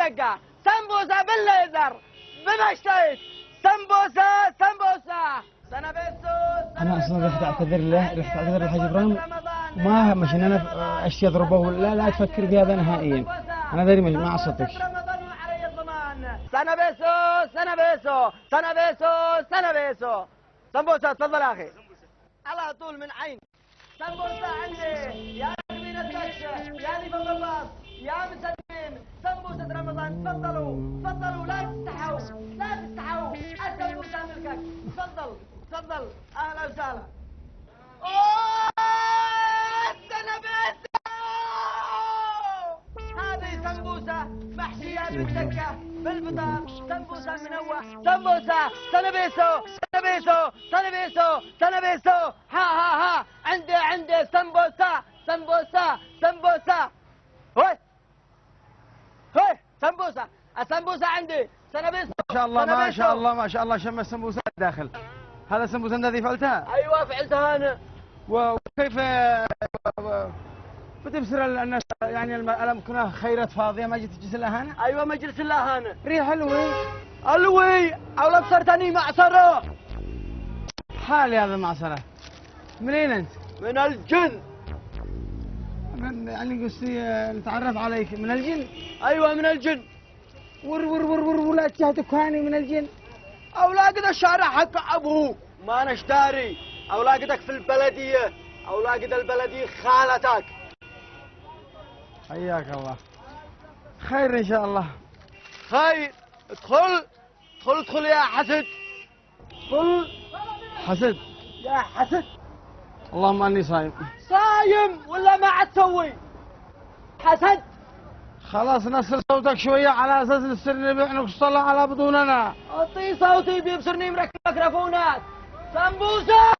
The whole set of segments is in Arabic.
دقة، سمبوسة بالليزر، بما اشتهيت، سمبوسة سمبوسة. انا اصلا رحت اعتذر للحاج ابراهيم وما مش ان انا اشتي اضربه، لا تفكر في هذا نهائيا. انا داري ما عصتك. سنبيسو. سمبوسة تفضل يا اخي. على طول من عين. سمبوسة عندي يا من الدش يا اللي فوق الراس يا مسلمين. سمبوسة رمضان تفضلوا لا تستحوا السمبوسة ملكك. تفضل اهلا وسهلا. سنبيسو هذه سمبوسة محشية بالدكة بالبطاط. سمبوسة منوع. سمبوسة سنبيسو. ها عندي سمبوسة. هوي سمبوسة. السمبوسة عندي. سنبيسو. ما شاء الله شم السمبوسه داخل. هذا السمبوسه الذي فعلتها؟ ايوه فعلتها انا. وكيف بتبصر الناس يعني الامكنه خيرت فاضيه ما جيت تجلس لها هنا؟ ايوه مجلس الله هنا. ريح الوي او لبصرتني معصره. حالي هذا المعصره. منين انت؟ من الجن. يعني قصدي نتعرف عليك من الجن؟ ايوه من الجن. ور ولا تجهتك هاني من الجن؟ اولاقد الشارع حق ابوه ما نشتاري. اولاقدك في البلديه. اولاقد البلديه خالتك. حياك الله. خير ان شاء الله. خير. ادخل يا حسد. ادخل. حسد يا حسد. اللهم اني صايم. صايم ولا ما عاد تسوي؟ حسد. خلاص نصر صوتك شويه على اساس نصير نبيع نصلى على بطوننا. اعطي صوتي بيبصرني مركب ميكروفونات. سمبوسه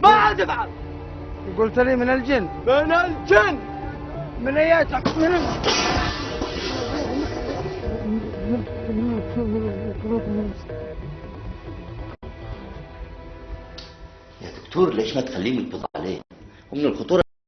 ما عاد افعل. قلت لي من الجن. من الجن. من اياتك يا دكتور ليش ما تخليهم يقبضوا عليه؟ ومن الخطورة